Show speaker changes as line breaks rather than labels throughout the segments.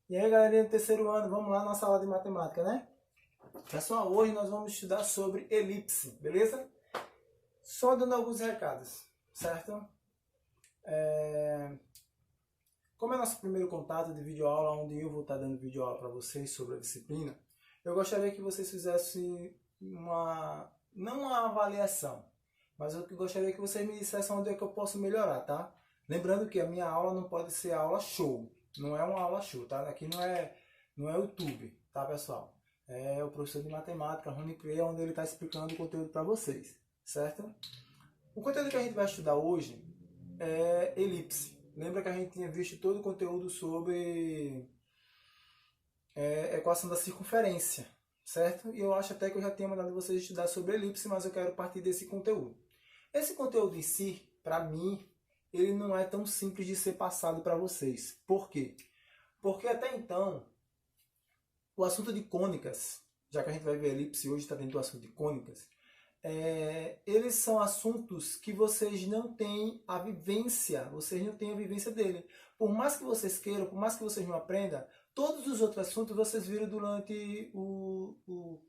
E aí, galerinha do terceiro ano, vamos lá na nossa aula de matemática, né? Pessoal, hoje nós vamos estudar sobre elipse, beleza? Só dando alguns recados, certo? Como é nosso primeiro contato de videoaula, onde eu vou estar dando videoaula para vocês sobre a disciplina, eu gostaria que vocês fizessem não uma avaliação, mas eu gostaria que vocês me dissessem onde é que eu posso melhorar, tá? Lembrando que a minha aula não pode ser aula show, não é uma aula show, tá? Aqui não é YouTube, tá, pessoal? É o professor de matemática, Rony Cleia, onde ele está explicando o conteúdo para vocês, certo? O conteúdo que a gente vai estudar hoje é elipse. Lembra que a gente tinha visto todo o conteúdo sobre equação da circunferência, certo? E eu acho até que eu já tinha mandado vocês estudar sobre elipse, mas eu quero partir desse conteúdo. Esse conteúdo em si, para mim, ele não é tão simples de ser passado para vocês. Por quê? Porque até então, o assunto de cônicas, já que a gente vai ver elipse hoje, está dentro do assunto de cônicas, eles são assuntos que vocês não têm a vivência, dele. Por mais que vocês queiram, por mais que vocês não aprendam, todos os outros assuntos vocês viram durante o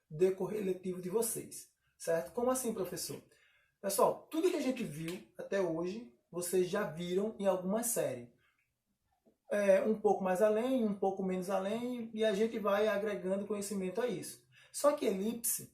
decorrer letivo de vocês, certo? Como assim, professor? Pessoal, tudo que a gente viu até hoje, vocês já viram em alguma série. Um pouco mais além, um pouco menos além, e a gente vai agregando conhecimento a isso. Só que elipse,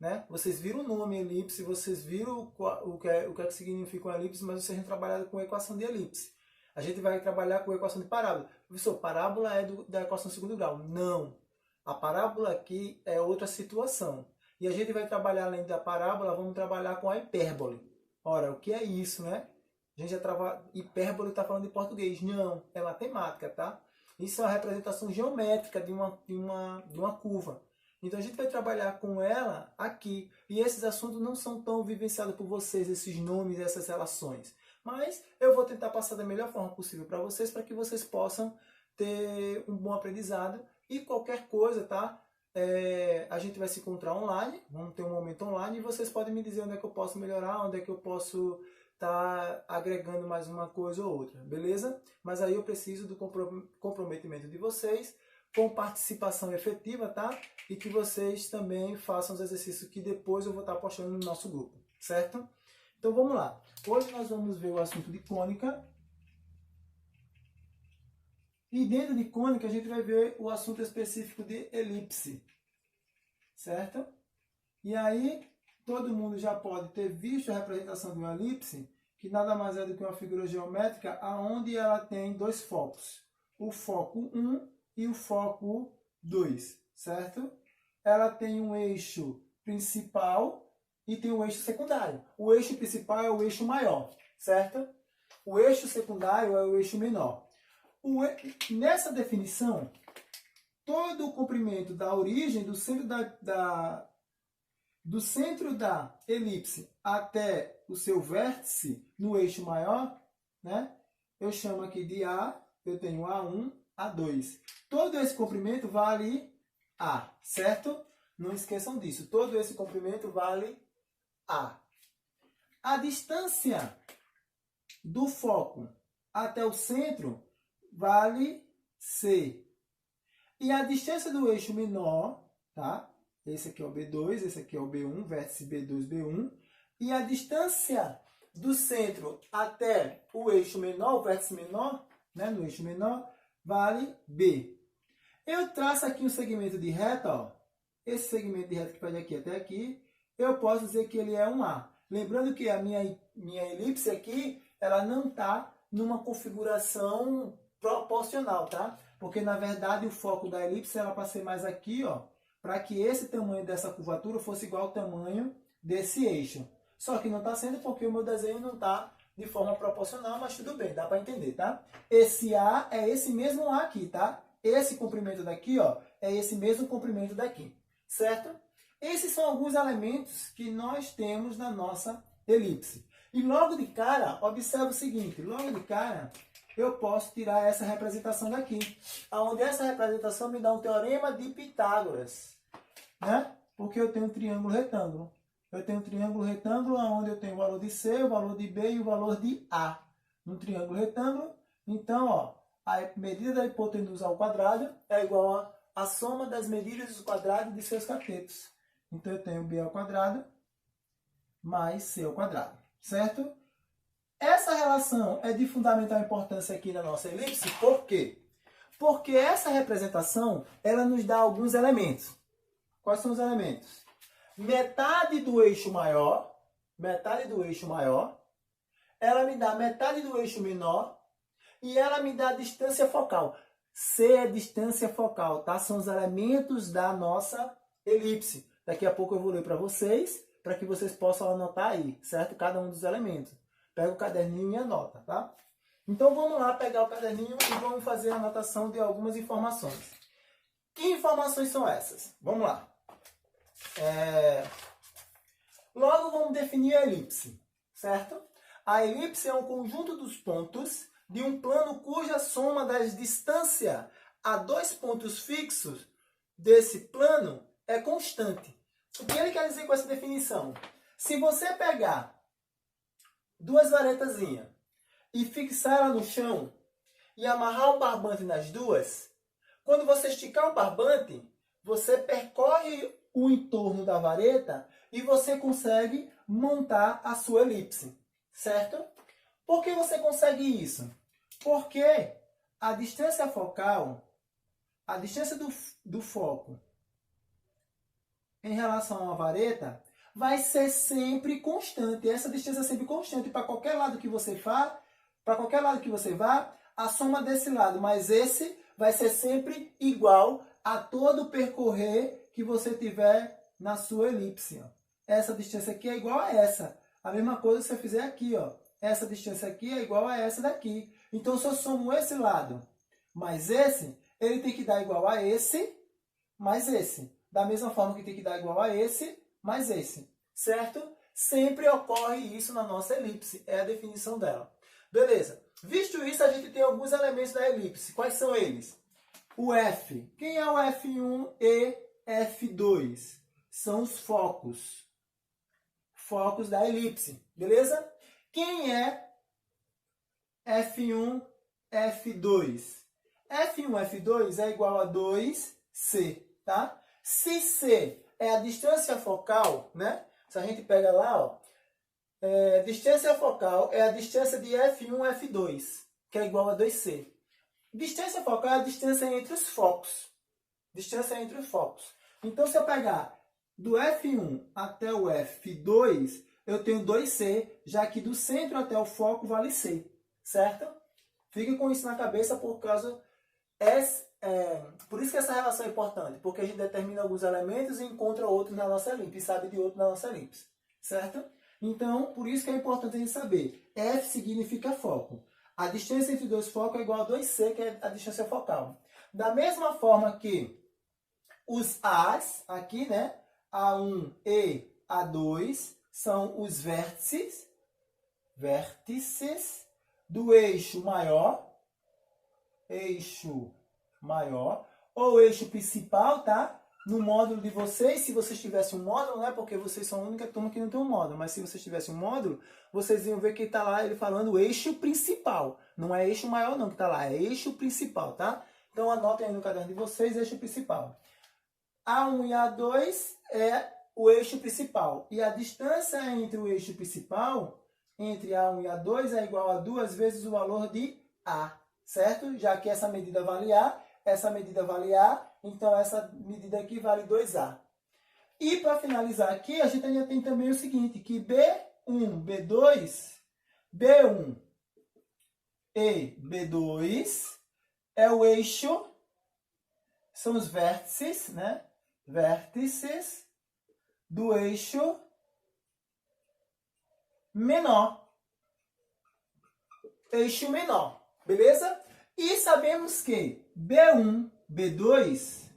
né? Vocês viram o nome elipse, vocês viram o que significa uma elipse, mas vocês não trabalharam com equação de elipse. A gente vai trabalhar com equação de parábola. Professor, parábola é da equação de segundo grau. Não. A parábola aqui é outra situação. E a gente vai trabalhar, além da parábola, vamos trabalhar com a hipérbole. Ora, o que é isso, né? A gente já trava hipérbole, está falando de português. Não, é matemática, tá? Isso é uma representação geométrica de uma curva. Então a gente vai trabalhar com ela aqui. E esses assuntos não são tão vivenciados por vocês, esses nomes, essas relações. Mas eu vou tentar passar da melhor forma possível para vocês que possam ter um bom aprendizado. E qualquer coisa, tá? A gente vai se encontrar online, vamos ter um momento online e vocês podem me dizer onde é que eu posso melhorar, onde é que eu posso estar agregando mais uma coisa ou outra, beleza? Mas aí eu preciso do comprometimento de vocês com participação efetiva, tá? E que vocês também façam os exercícios que depois eu vou estar postando no nosso grupo, certo? Então vamos lá. Hoje nós vamos ver o assunto de cônica. E dentro de cônica a gente vai ver o assunto específico de elipse, certo? E aí todo mundo já pode ter visto a representação de uma elipse, que nada mais é do que uma figura geométrica onde ela tem dois focos. O foco 1 e o foco 2, certo? Ela tem um eixo principal e tem um eixo secundário. O eixo principal é o eixo maior, certo? O eixo secundário é o eixo menor. Nessa definição, todo o comprimento da origem do centro da elipse até o seu vértice no eixo maior, né? Eu chamo aqui de A, eu tenho A1, A2. Todo esse comprimento vale A, certo? Não esqueçam disso. Todo esse comprimento vale A. A distância do foco até o centro vale C. E a distância do eixo menor, tá? Esse aqui é o B2, esse aqui é o B1, vértice B2, B1. E a distância do centro até o eixo menor, o vértice menor, né, no eixo menor, vale B. Eu traço aqui um segmento de reta, ó. Esse segmento de reta que vai daqui até aqui, eu posso dizer que ele é um A. Lembrando que a minha elipse aqui, ela não está numa configuração proporcional, tá? Porque, na verdade, o foco da elipse era para ser mais aqui, ó, para que esse tamanho dessa curvatura fosse igual ao tamanho desse eixo. Só que não está sendo porque o meu desenho não está de forma proporcional, mas tudo bem, dá para entender, tá? Esse A é esse mesmo A aqui, tá? Esse comprimento daqui, ó, é esse mesmo comprimento daqui, certo? Esses são alguns elementos que nós temos na nossa elipse. E logo de cara, observa o seguinte, logo de cara, eu posso tirar essa representação daqui, onde essa representação me dá um teorema de Pitágoras, né? Porque eu tenho um triângulo retângulo. Eu tenho um triângulo retângulo onde eu tenho o valor de C, o valor de B e o valor de A. Um triângulo retângulo, então, ó, a medida da hipotenusa ao quadrado é igual a soma das medidas do quadrado de seus catetos. Então, eu tenho B ao quadrado mais C ao quadrado, certo? Essa relação é de fundamental importância aqui na nossa elipse, por quê? Porque essa representação, ela nos dá alguns elementos. Quais são os elementos? Metade do eixo maior, ela me dá metade do eixo menor e ela me dá a distância focal. C é distância focal, tá? São os elementos da nossa elipse. Daqui a pouco eu vou ler para vocês, para que vocês possam anotar aí, certo? Cada um dos elementos. Pega o caderninho e anota, tá? Então vamos lá pegar o caderninho e vamos fazer a anotação de algumas informações. Que informações são essas? Vamos lá. Logo vamos definir a elipse, certo? A elipse é um conjunto dos pontos de um plano cuja soma das distâncias a dois pontos fixos desse plano é constante. O que ele quer dizer com essa definição? Se você pegar duas varetazinhas e fixar ela no chão e amarrar um barbante nas duas, quando você esticar o barbante, você percorre o entorno da vareta e você consegue montar a sua elipse, certo? Por que você consegue isso? Porque a distância focal, a distância do foco em relação a uma vareta, vai ser sempre constante. Essa distância é sempre constante. Para qualquer lado que você vá, a soma desse lado mais esse vai ser sempre igual a todo o percorrer que você tiver na sua elipse. Ó. Essa distância aqui é igual a essa. A mesma coisa que você fizer aqui. Ó. Essa distância aqui é igual a essa daqui. Então, se eu somo esse lado mais esse, ele tem que dar igual a esse mais esse. Da mesma forma que tem que dar igual a esse mais esse, certo? Sempre ocorre isso na nossa elipse, é a definição dela. Beleza. Visto isso, a gente tem alguns elementos da elipse. Quais são eles? O F. Quem é o F1 e F2? São os focos. Focos da elipse, beleza? Quem é F1, F2? F1, F2 é igual a 2C, tá? Se C é a distância focal, né? Se a gente pega lá, ó, distância focal é a distância de F1, F2, que é igual a 2C. Distância focal é a distância entre os focos. Distância entre os focos. Então, se eu pegar do F1 até o F2, eu tenho 2C, já que do centro até o foco vale C, certo? Fique com isso na cabeça por isso que essa relação é importante, porque a gente determina alguns elementos e encontra outros na nossa elipse, e sabe de outros na nossa elipse, certo? Então, por isso que é importante a gente saber. F significa foco. A distância entre dois focos é igual a 2C, que é a distância focal. Da mesma forma que os As, aqui, né? A1 e A2, são os vértices do eixo maior, ou eixo principal, tá? No módulo de vocês, se vocês tivessem um módulo, né? Porque vocês são a única turma que não tem um módulo, mas se vocês tivessem um módulo, vocês iam ver que está lá ele falando eixo principal. Não é eixo maior não que está lá, é eixo principal, tá? Então anotem aí no caderno de vocês, eixo principal. A1 e A2 é o eixo principal. E a distância entre o eixo principal, entre A1 e A2, é igual a 2 vezes o valor de A, certo? Já que essa medida vale A, essa medida vale A, então essa medida aqui vale 2A. E para finalizar aqui, a gente ainda tem também o seguinte, que B1, B1 e B2 é o eixo, são os vértices, né? Vértices do eixo menor. Eixo menor, beleza? E sabemos que B1, B2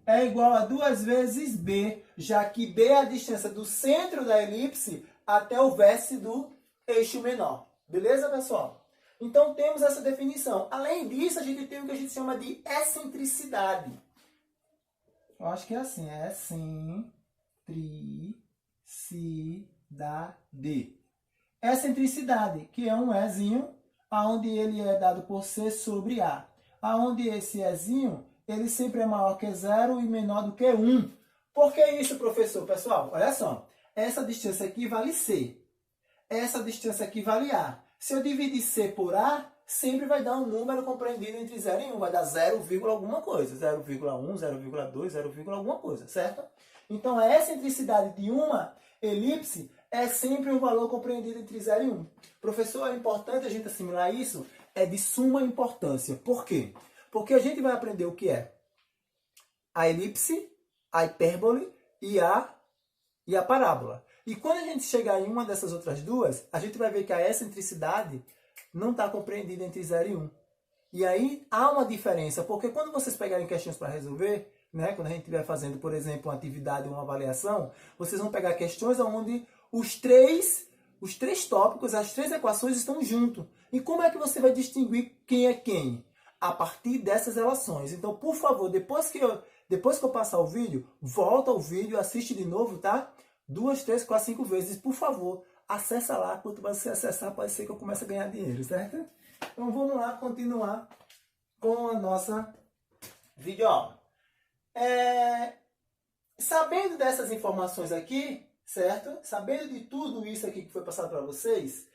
é igual a 2 vezes B, já que B é a distância do centro da elipse até o vértice do eixo menor. Beleza, pessoal? Então, temos essa definição. Além disso, a gente tem o que a gente chama de excentricidade. Eu acho que é assim, é excentricidade. Excentricidade, que é um Ezinho, onde ele é dado por C sobre A. aonde esse ezinho, ele sempre é maior que 0 e menor do que 1. Por que isso, professor? Pessoal, olha só. Essa distância aqui vale C. Essa distância aqui vale A. Se eu dividir C por A, sempre vai dar um número compreendido entre 0 e 1. Vai dar 0, alguma coisa. 0,1, 0,2, 0, alguma coisa, certo? Então, a excentricidade de uma elipse é sempre um valor compreendido entre 0 e 1. Professor, é importante a gente assimilar isso? É de suma importância. Por quê? Porque a gente vai aprender o que é a elipse, a hipérbole e a parábola. E quando a gente chegar em uma dessas outras duas, a gente vai ver que a excentricidade não está compreendida entre 0 e 1. E aí há uma diferença, porque quando vocês pegarem questões para resolver, né, quando a gente estiver fazendo, por exemplo, uma atividade ou uma avaliação, vocês vão pegar questões onde os três tópicos, as três equações estão juntos. E como é que você vai distinguir quem é quem? A partir dessas relações. Então, por favor, depois que eu passar o vídeo, volta ao vídeo, assiste de novo, tá? 2, 3, 4, 5 vezes. Por favor, acessa lá. Quanto mais você acessar, pode ser que eu comece a ganhar dinheiro, certo? Então, vamos lá continuar com a nossa videoaula. Sabendo dessas informações aqui, certo? Sabendo de tudo isso aqui que foi passado para vocês,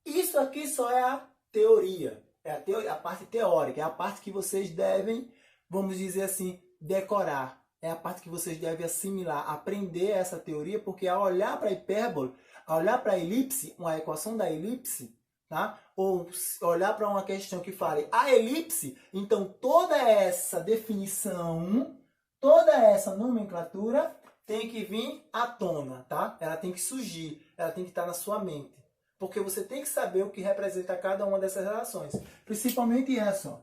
isso aqui só é a teoria. É a parte teórica, é a parte que vocês devem, vamos dizer assim, decorar. É a parte que vocês devem assimilar, aprender essa teoria, porque ao olhar para a hipérbole, ao olhar para a elipse, uma equação da elipse, tá? Ou olhar para uma questão que fale a elipse, então toda essa definição, toda essa nomenclatura tem que vir à tona, tá? Ela tem que surgir, ela tem que estar na sua mente. Porque você tem que saber o que representa cada uma dessas relações. Principalmente essa, ó.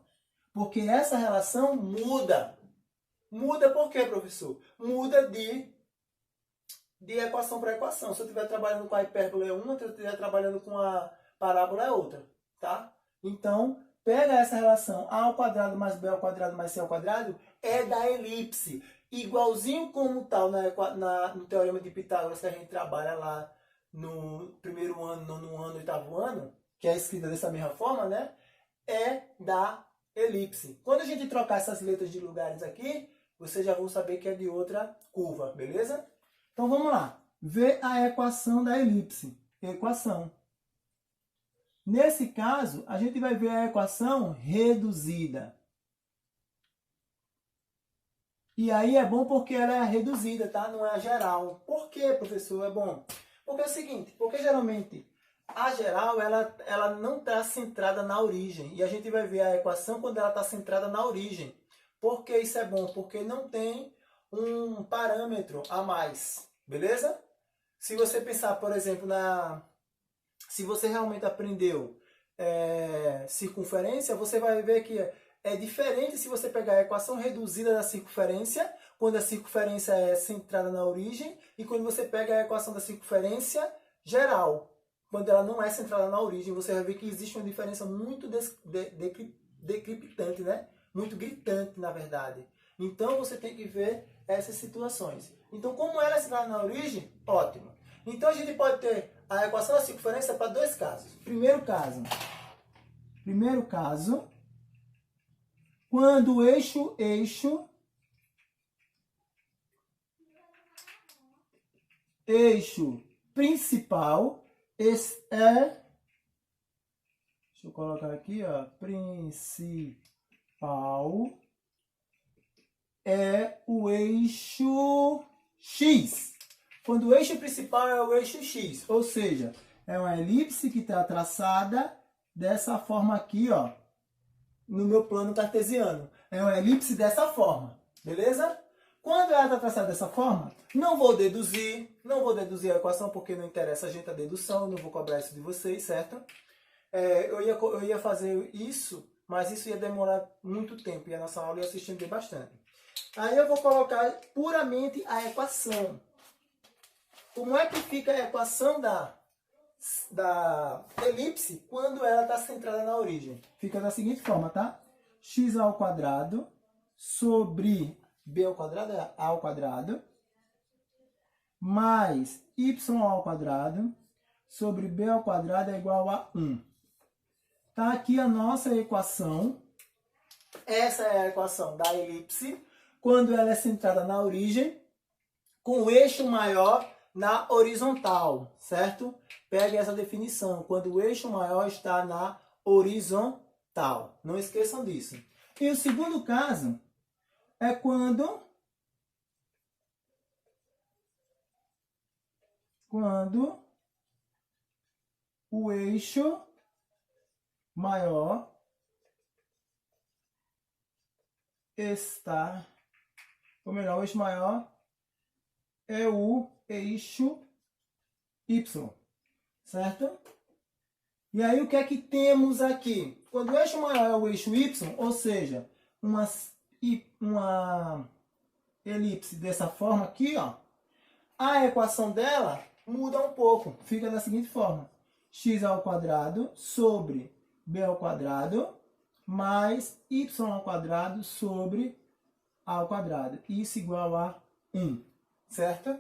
Porque essa relação muda. Muda por quê, professor? Muda de equação para equação. Se eu estiver trabalhando com a hipérbole é uma, se eu estiver trabalhando com a parábola é outra, tá? Então, pega essa relação A ao quadrado mais B ao quadrado mais C ao quadrado, é da elipse. Igualzinho como tal no Teorema de Pitágoras que a gente trabalha lá no primeiro ano, nono ano, oitavo ano, que é escrita dessa mesma forma, né? É da elipse. Quando a gente trocar essas letras de lugares aqui, vocês já vão saber que é de outra curva, beleza? Então vamos lá. Ver a equação da elipse. Equação. Nesse caso, a gente vai ver a equação reduzida. E aí é bom porque ela é a reduzida, tá? Não é a geral. Por que, professor, é bom? Porque é o seguinte, porque geralmente a geral ela não está centrada na origem. E a gente vai ver a equação quando ela está centrada na origem. Por que isso é bom? Porque não tem um parâmetro a mais, beleza? Se você pensar, por exemplo, se você realmente aprendeu circunferência, você vai ver que é diferente se você pegar a equação reduzida da circunferência, quando a circunferência é centrada na origem, e quando você pega a equação da circunferência geral, quando ela não é centrada na origem, você vai ver que existe uma diferença muito decriptante, né? Muito gritante, na verdade. Então, você tem que ver essas situações. Então, como ela é centrada na origem, ótimo. Então, a gente pode ter a equação da circunferência para dois casos. Primeiro caso, quando o eixo principal deixa eu colocar aqui, ó, principal é o eixo X. Quando o eixo principal é o eixo X, ou seja, é uma elipse que está traçada dessa forma aqui, ó, no meu plano cartesiano. É uma elipse dessa forma, beleza? Quando ela está traçada dessa forma, não vou deduzir a equação porque não interessa a gente a dedução, não vou cobrar isso de vocês, certo? Eu ia fazer isso, mas isso ia demorar muito tempo e a nossa aula ia se estender bastante. Aí eu vou colocar puramente a equação. Como é que fica a equação da elipse quando ela está centrada na origem? Fica da seguinte forma, tá? X ao quadrado sobre b ao quadrado é a ao quadrado mais y ao quadrado sobre b ao quadrado é igual a 1. Tá aqui a nossa equação Essa é a equação da elipse, quando ela é centrada na origem, com o eixo maior na horizontal, certo? Pegue essa definição, quando o eixo maior está na horizontal. Não esqueçam disso. E o segundo caso é quando o eixo maior está, ou melhor, o eixo maior é o eixo Y, certo? E aí o que é que temos aqui? Quando o eixo maior é o eixo Y, ou seja, uma elipse dessa forma aqui, ó, a equação dela muda um pouco. Fica da seguinte forma: x ao quadrado sobre b ao quadrado mais y ao quadrado sobre a ao quadrado. Isso igual a 1, certo?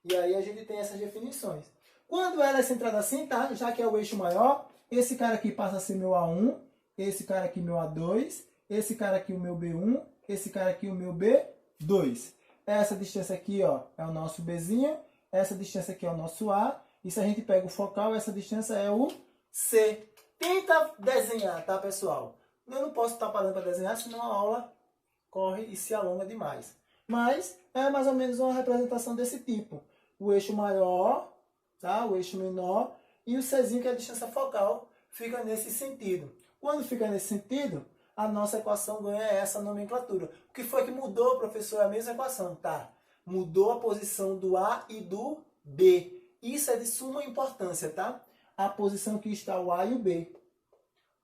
E aí a gente tem essas definições. Quando ela é centrada assim, tá? Já que é o eixo maior, esse cara aqui passa a ser meu A1, esse cara aqui meu A2, esse cara aqui o meu B1, esse cara aqui o meu B2. Essa distância aqui, ó, é o nosso Bzinho, essa distância aqui é o nosso A, e se a gente pega o focal, essa distância é o C. Tenta desenhar, tá, pessoal? Eu não posso estar parando para desenhar, senão a aula corre e se alonga demais. Mas é mais ou menos uma representação desse tipo. O eixo maior, tá? O eixo menor, e o Czinho, que é a distância focal, fica nesse sentido. Quando fica nesse sentido, a nossa equação ganha essa nomenclatura. O que foi que mudou, professor? É a mesma equação, tá? Mudou a posição do A e do B. Isso é de suma importância, tá? A posição que está o A e o B.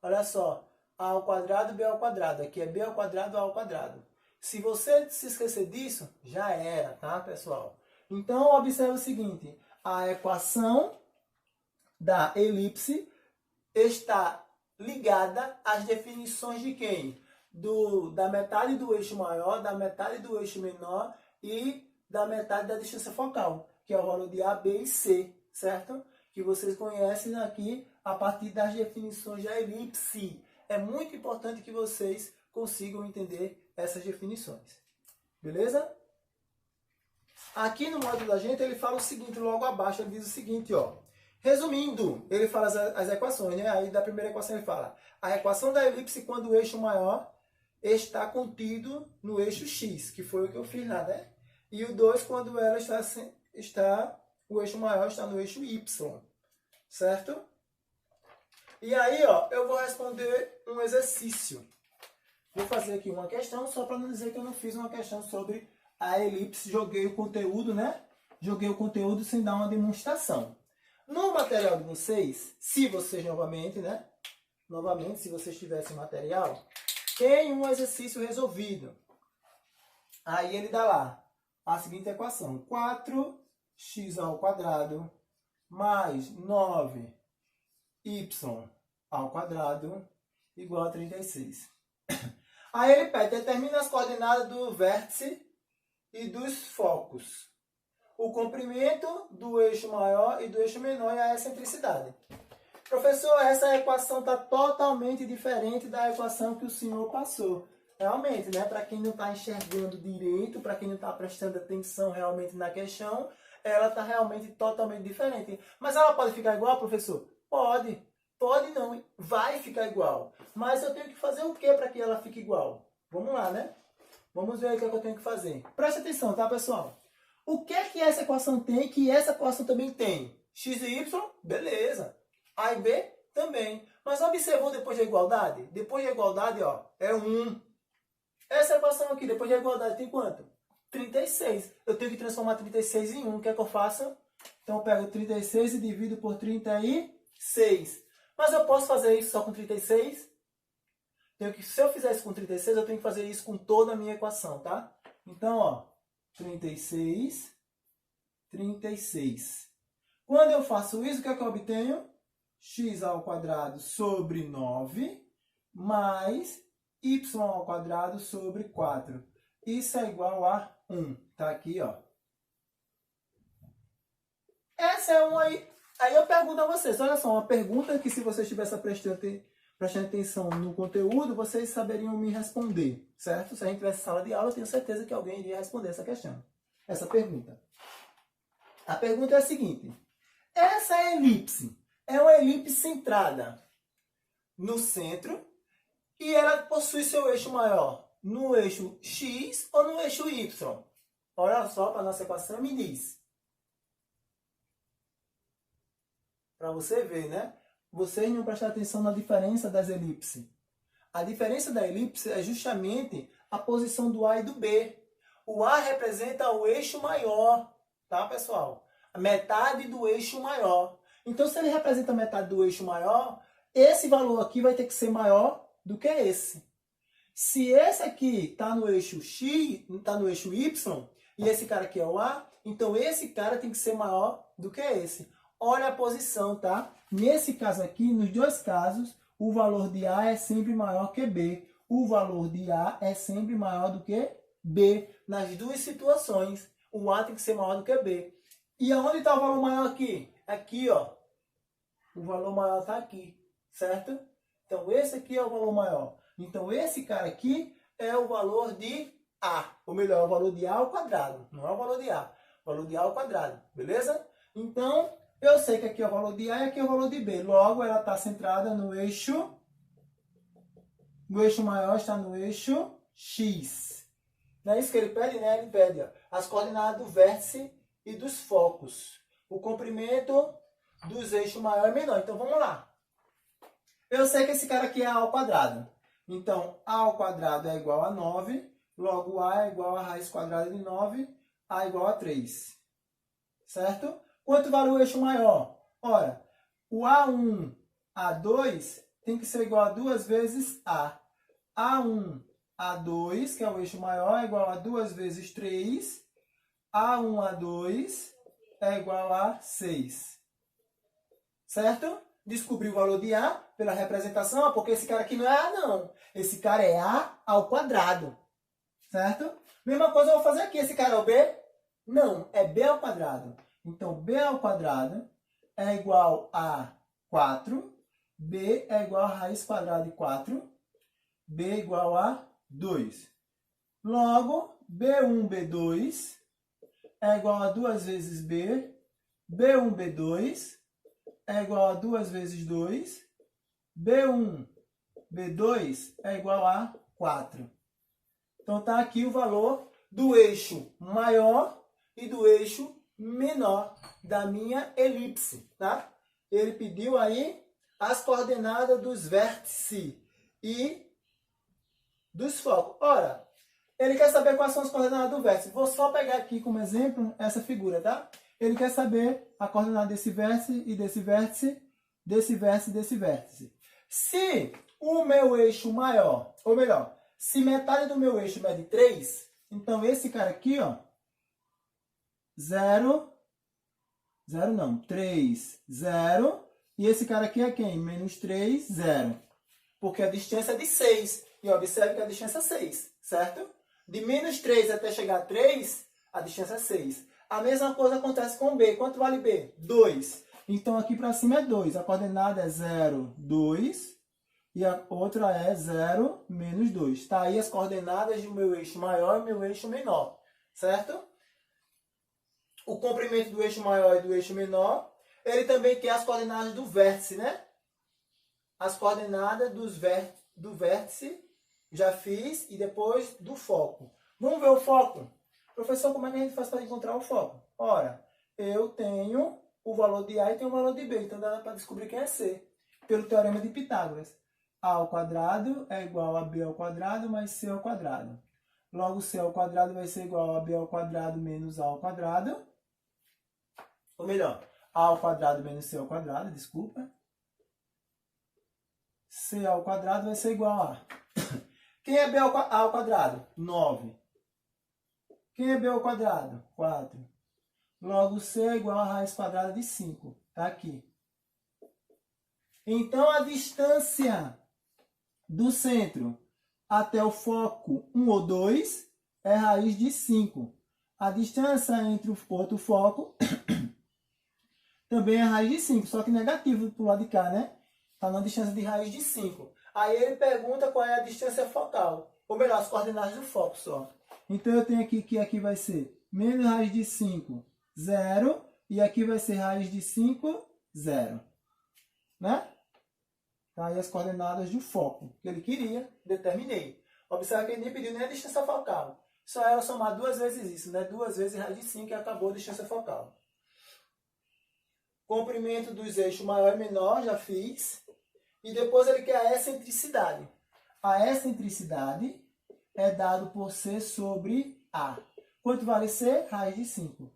Olha só, A ao quadrado, B ao quadrado. Aqui é B ao quadrado, A ao quadrado. Se você se esquecer disso, já era, tá, pessoal? Então, observe o seguinte. A equação da elipse está ligada às definições de quem? Da metade do eixo maior, da metade do eixo menor e da metade da distância focal, que é o valor de A, B e C, certo? Que vocês conhecem aqui a partir das definições da elipse. É muito importante que vocês consigam entender essas definições. Beleza? Aqui no módulo da gente, ele fala o seguinte, logo abaixo, ele diz o seguinte, ó. Resumindo, ele fala as equações, né? Aí da primeira equação ele fala a equação da elipse quando o eixo maior está contido no eixo X, que foi o que eu fiz lá, né? E o 2 quando ela o eixo maior está no eixo Y, certo? E aí, ó, eu vou responder um exercício. Vou fazer aqui uma questão, só para não dizer que eu não fiz uma questão sobre a elipse, joguei o conteúdo, né? Joguei o conteúdo sem dar uma demonstração. No material de vocês, se vocês novamente, né? Novamente, se vocês tivessem material, tem um exercício resolvido. Aí ele dá lá a seguinte equação. 4x ao quadrado mais 9y ao quadrado igual a 36. Aí ele pede, determina as coordenadas do vértice e dos focos. O comprimento do eixo maior e do eixo menor e a excentricidade. Professor, essa equação está totalmente diferente da equação que o senhor passou. Realmente, né? Para quem não está enxergando direito, para quem não está prestando atenção realmente na questão, ela está realmente totalmente diferente. Mas ela pode ficar igual, professor? Pode. Pode não, vai ficar igual. Mas eu tenho que fazer o que para que ela fique igual? Vamos lá, né? Vamos ver o que é que eu tenho que fazer. Preste atenção, tá, pessoal? O que é que essa equação tem que essa equação também tem? X e Y, beleza. A e B também. Mas observou depois da igualdade? Depois da igualdade, ó, é 1. Essa equação aqui, depois da igualdade, tem quanto? 36. Eu tenho que transformar 36 em 1. O que é que eu faço? Então eu pego 36 e divido por 36. Mas eu posso fazer isso só com 36? Se eu fizer isso com 36, eu tenho que fazer isso com toda a minha equação, tá? Então, ó, 36. Quando eu faço isso, o que é que eu obtenho? X ao quadrado sobre 9 mais y ao quadrado sobre 4. Isso é igual a 1. Tá aqui, ó. Essa é uma... Aí eu pergunto a vocês, olha só, uma pergunta que se você estivesse prestando atenção no conteúdo, vocês saberiam me responder, certo? Se a gente tivesse sala de aula, eu tenho certeza que alguém iria responder essa questão, essa pergunta. A pergunta é a seguinte: essa elipse é uma elipse centrada no centro e ela possui seu eixo maior no eixo X ou no eixo Y? Olha só para a nossa equação, me diz. Para você ver, né? Vocês não prestam atenção na diferença das elipses. A diferença da elipse é justamente a posição do A e do B. O A representa o eixo maior, tá, pessoal? A metade do eixo maior. Então, se ele representa a metade do eixo maior, esse valor aqui vai ter que ser maior do que esse. Se esse aqui está no eixo X, está no eixo Y, e esse cara aqui é o A, então esse cara tem que ser maior do que esse. Olha a posição, tá? Nesse caso aqui, nos dois casos, o valor de A é sempre maior que B. O valor de A é sempre maior do que B. Nas duas situações, o A tem que ser maior do que B. E aonde está o valor maior aqui? Aqui, ó. O valor maior está aqui, certo? Então, esse aqui é o valor maior. Então, esse cara aqui é o valor de A. Ou melhor, o valor de A ao quadrado. Não é o valor de A. O valor de A ao quadrado. Beleza? Então, eu sei que aqui é o valor de A e aqui é o valor de B. Logo, ela está centrada no eixo... O eixo maior está no eixo X. Não é isso que ele pede, né? Ele pede, ó, as coordenadas do vértice e dos focos. O comprimento dos eixos maior e menor. Então, vamos lá. Eu sei que esse cara aqui é A ao quadrado. Então, A ao quadrado é igual a 9. Logo, A é igual a raiz quadrada de 9. A é igual a 3. Certo? Quanto vale o eixo maior? Ora, o A1, A2 tem que ser igual a 2 vezes A. A1, A2, que é o eixo maior, é igual a 2 vezes 3. A1, A2 é igual a 6. Certo? Descobri o valor de A pela representação, porque esse cara aqui não é A, não. Esse cara é A ao quadrado. Certo? Mesma coisa eu vou fazer aqui. Esse cara é o B? Não, é B ao quadrado. Então, B ao quadrado é igual a 4. B é igual a raiz quadrada de 4. B é igual a 2. Logo, B1, B2 é igual a 2 vezes B. B1, B2 é igual a 2 vezes 2. B1, B2 é igual a 4. Então, está aqui o valor do eixo maior e do eixo menor da minha elipse, tá? Ele pediu aí as coordenadas dos vértices e dos focos. Ora, ele quer saber quais são as coordenadas do vértice. Vou só pegar aqui como exemplo essa figura, tá? Ele quer saber a coordenada desse vértice e desse vértice, desse vértice e desse vértice. Se o meu eixo maior, ou melhor, se metade do meu eixo mede 3, então esse cara aqui, ó, 0, 0 não, 3, 0. E esse cara aqui é quem? Menos 3, 0. Porque a distância é de 6. E observe que a distância é 6, certo? De menos 3 até chegar a 3, a distância é 6. A mesma coisa acontece com B. Quanto vale B? 2. Então aqui para cima é 2. A coordenada é 0, 2. E a outra é 0, menos 2. Está aí as coordenadas do meu eixo maior e meu eixo menor, certo? O comprimento do eixo maior e do eixo menor. Ele também quer as coordenadas do vértice, né? As coordenadas do vértice, já fiz, e depois do foco. Vamos ver o foco? Professor, como é que a gente faz para encontrar o foco? Ora, eu tenho o valor de A e tenho o valor de B, então dá para descobrir quem é C, pelo teorema de Pitágoras. A ao quadrado é igual a B ao quadrado mais C ao quadrado. Logo, C ao quadrado vai ser igual a B ao quadrado menos A ao quadrado. Ou melhor, A ao quadrado menos C ao quadrado, desculpa. C ao quadrado vai ser igual a... Quem é B ao quadrado? 9. Quem é B ao quadrado? 4. Logo, C é igual a raiz quadrada de 5. Está aqui. Então, a distância do centro até o foco 1 ou 2 é raiz de 5. A distância entre o outro foco também é raiz de 5, só que negativo para o lado de cá, né? Está na distância de raiz de 5. Aí ele pergunta qual é a distância focal. Ou melhor, as coordenadas do foco só. Então eu tenho aqui que aqui vai ser menos raiz de 5, 0. E aqui vai ser raiz de 5, 0. Né? Tá aí as coordenadas do foco que ele queria, determinei. Observe que ele nem pediu nem a distância focal. Só era somar 2 vezes isso, né? 2 vezes raiz de 5 e acabou a distância focal. Comprimento dos eixos maior e menor, já fiz. E depois ele quer a excentricidade. A excentricidade é dado por C sobre A. Quanto vale C? Raiz de 5.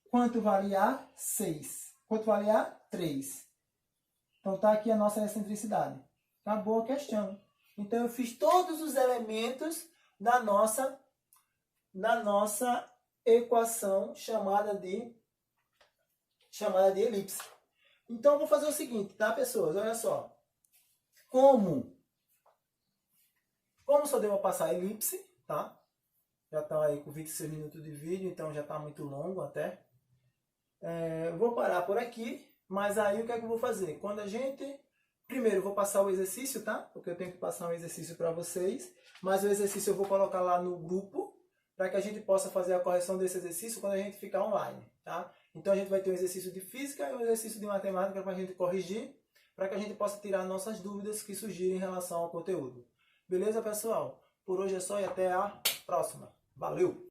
Quanto vale A? 6. Quanto vale A? 3. Então está aqui a nossa excentricidade. Acabou a questão. Então eu fiz todos os elementos da nossa equação chamada de elipse. Então eu vou fazer o seguinte, tá, pessoas? Olha só. Como só deu para passar a elipse, tá? Já está aí com 26 minutos de vídeo, então já está muito longo até. Eu vou parar por aqui, mas aí o que é que eu vou fazer? Primeiro eu vou passar o exercício, tá? Porque eu tenho que passar um exercício para vocês, mas o exercício eu vou colocar lá no grupo, para que a gente possa fazer a correção desse exercício quando a gente ficar online, tá? Então a gente vai ter um exercício de física e um exercício de matemática para a gente corrigir, para que a gente possa tirar nossas dúvidas que surgirem em relação ao conteúdo. Beleza, pessoal? Por hoje é só e até a próxima. Valeu!